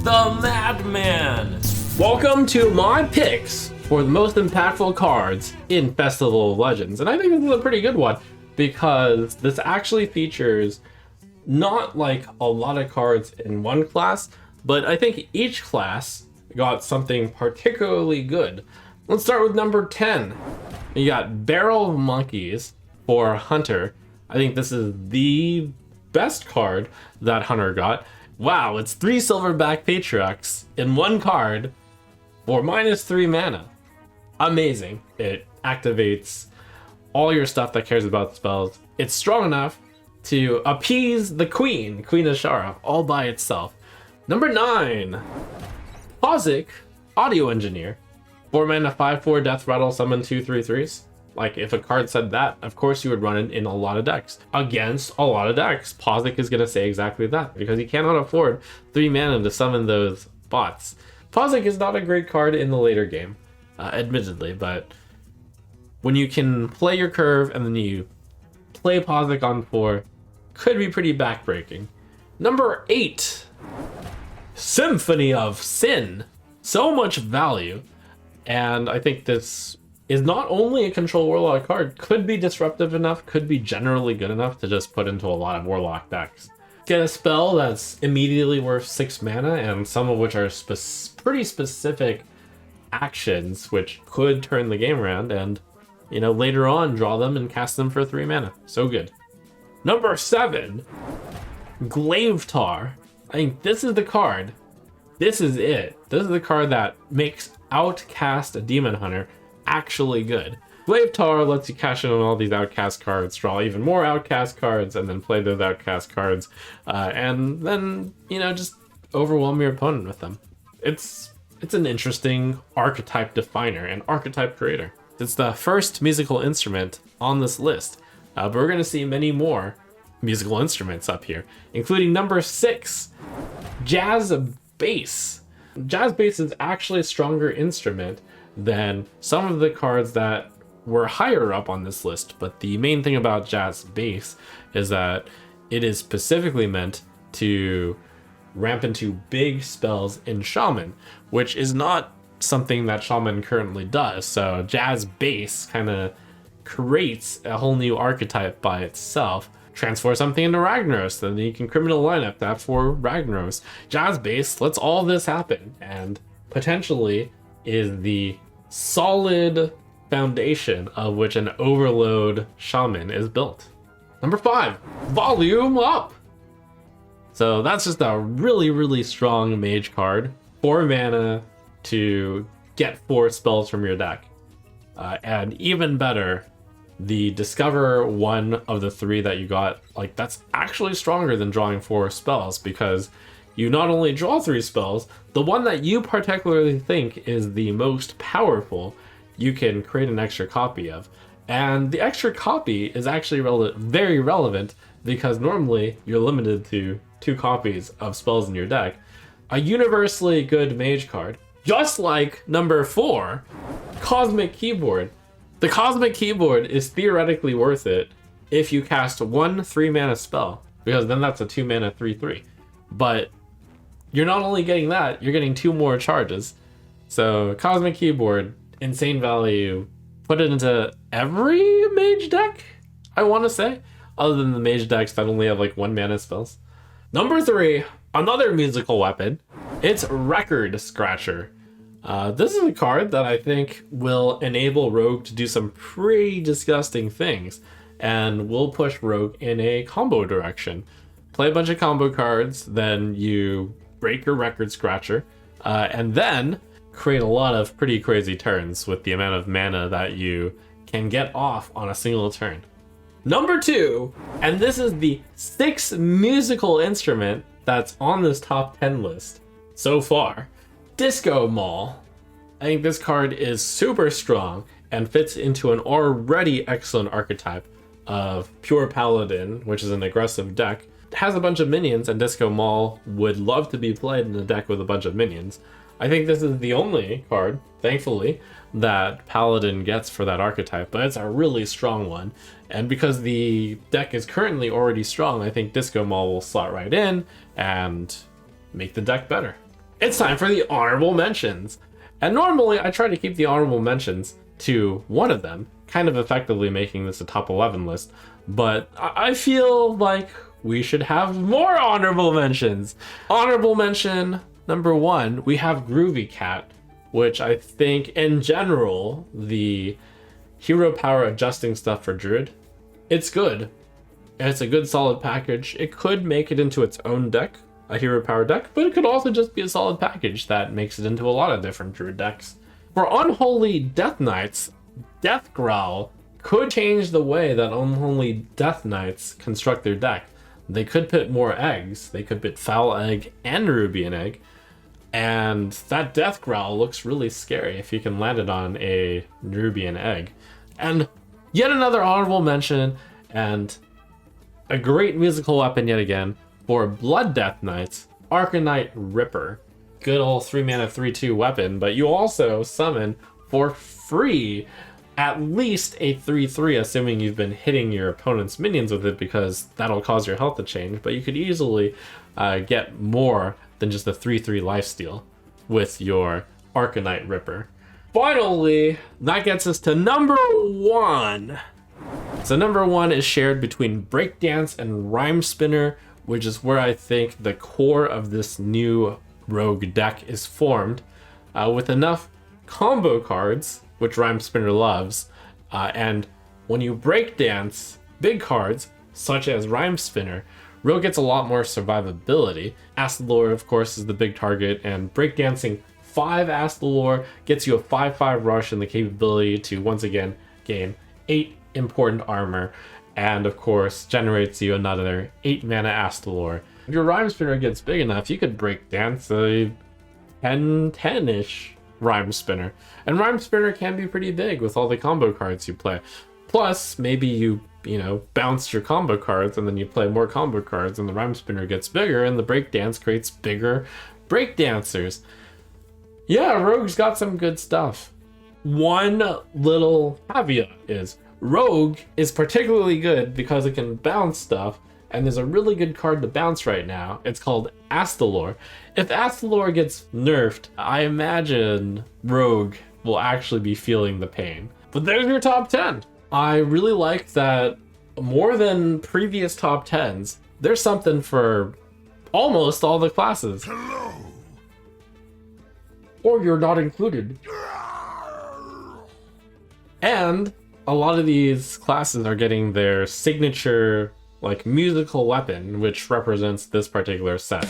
the Madman. Welcome to my picks for the most impactful cards in Festival of Legends. And I think this is a pretty good one because this actually features not like a lot of cards in one class, but I think each class got something particularly good. Let's start with number 10. You got Barrel of Monkeys for Hunter. I think this is the best card that Hunter got. Wow, it's 3 Silverback Patriarchs in one card for -3 mana. Amazing. It activates all your stuff that cares about spells. It's strong enough to appease the Queen Ashara, all by itself. Number 9, Pozic, Audio Engineer. 4 mana, 5/4 Death Rattle, summon 2 3/3s. Like, if a card said that, of course you would run it in a lot of decks. Against a lot of decks, Pozic is going to say exactly that, because he cannot afford 3 mana to summon those bots. Pozic is not a great card in the later game, admittedly, but when you can play your curve and then you play Pozic on 4, could be pretty backbreaking. Number 8, Symphony of Sin. So much value, and I think this is not only a control Warlock card, could be disruptive enough, could be generally good enough to just put into a lot of Warlock decks. Get a spell that's immediately worth 6 mana, and some of which are pretty specific actions, which could turn the game around, and, you know, later on draw them and cast them for 3 mana. So good. Number 7, Glavetar. I think this is the card. This is it. This is the card that makes Outcast a Demon Hunter actually good. Glavetar lets you cash in on all these Outcast cards, draw even more Outcast cards, and then play those Outcast cards, and then, you know, just overwhelm your opponent with them. It's an interesting archetype definer and archetype creator. It's the first musical instrument on this list, but we're going to see many more musical instruments up here, including number 6, Jazz Bass. Jazz Bass is actually a stronger instrument than some of the cards that were higher up on this list, but the main thing about Jazz Bass is that it is specifically meant to ramp into big spells in Shaman, which is not something that Shaman currently does. So Jazz Bass kind of creates a whole new archetype by itself. Transfer something into Ragnaros, then you can criminal lineup that for Ragnaros. Jazz Bass lets all this happen, and potentially is the solid foundation of which an Overload Shaman is built. Number 5, Volume Up. So that's just a really, really strong mage card. 4 mana to get 4 spells from your deck. And even better, the Discover one of the 3 that you got, like, that's actually stronger than drawing 4 spells, because you not only draw 3 spells, the one that you particularly think is the most powerful, you can create an extra copy of. And the extra copy is actually very relevant, because normally you're limited to 2 copies of spells in your deck. A universally good mage card, just like number 4, Cosmic Keyboard. The Cosmic Keyboard is theoretically worth it if you cast 1 3-mana spell, because then that's a 2 mana 3/3. But you're not only getting that, you're getting 2 more charges. So Cosmic Keyboard, insane value. Put it into every mage deck, I want to say, other than the mage decks that only have like 1 mana spells. Number 3, another musical weapon. It's Record Scratcher. This is a card that I think will enable Rogue to do some pretty disgusting things, and will push Rogue in a combo direction. Play a bunch of combo cards, then you break your Record Scratcher, and then create a lot of pretty crazy turns with the amount of mana that you can get off on a single turn. Number 2, and this is the 6th musical instrument that's on this top 10 list so far, Disco Mall. I think this card is super strong and fits into an already excellent archetype of Pure Paladin, which is an aggressive deck. It has a bunch of minions, and Disco Mall would love to be played in a deck with a bunch of minions. I think this is the only card, thankfully, that Paladin gets for that archetype, but it's a really strong one. And because the deck is currently already strong, I think Disco Mall will slot right in and make the deck better. It's time for the honorable mentions. And normally I try to keep the honorable mentions to one of them, kind of effectively making this a top 11 list. But I feel like we should have more honorable mentions. Honorable mention number 1, we have Groovy Cat, which I think in general, the hero power adjusting stuff for Druid, it's good. It's a good solid package. It could make it into its own deck, a hero power deck, but it could also just be a solid package that makes it into a lot of different Druid decks. For Unholy Death Knights, Death Growl could change the way that Unholy Death Knights construct their deck. They could put more eggs. They could put Foul Egg and Rubian Egg. And that Death Growl looks really scary if you can land it on a Rubian Egg. And yet another honorable mention, and a great musical weapon yet again, for Blood Death Knights, Arcanite Ripper. Good old 3-mana 3/2 weapon, but you also summon for free at least a 3/3, assuming you've been hitting your opponent's minions with it, because that'll cause your health to change, but you could easily get more than just a 3/3 lifesteal with your Arcanite Ripper. Finally, that gets us to number 1. So number 1 is shared between Breakdance and Rhyme Spinner, which is where I think the core of this new rogue deck is formed, with enough combo cards, which Rhyme Spinner loves, and when you Breakdance big cards, such as Rhyme Spinner, Rogue gets a lot more survivability. Astalore, of course, is the big target, and Breakdancing 5 Astalore gets you a 5/5 rush and the capability to once again gain 8 important armor, and of course generates you another 8 mana Astalore. If your Rhyme Spinner gets big enough, you could Breakdance a 10-ish Rhyme Spinner. And Rhyme Spinner can be pretty big with all the combo cards you play. Plus, maybe you bounce your combo cards and then you play more combo cards and the Rhyme Spinner gets bigger and the Breakdance creates bigger Breakdancers. Yeah, Rogue's got some good stuff. One little caveat is Rogue is particularly good because it can bounce stuff, and there's a really good card to bounce right now. It's called Astalore. If Astalore gets nerfed, I imagine Rogue will actually be feeling the pain. But there's your top 10. I really like that more than previous top 10s, there's something for almost all the classes. Hello. Or you're not included. And a lot of these classes are getting their signature, like, musical weapon, which represents this particular set.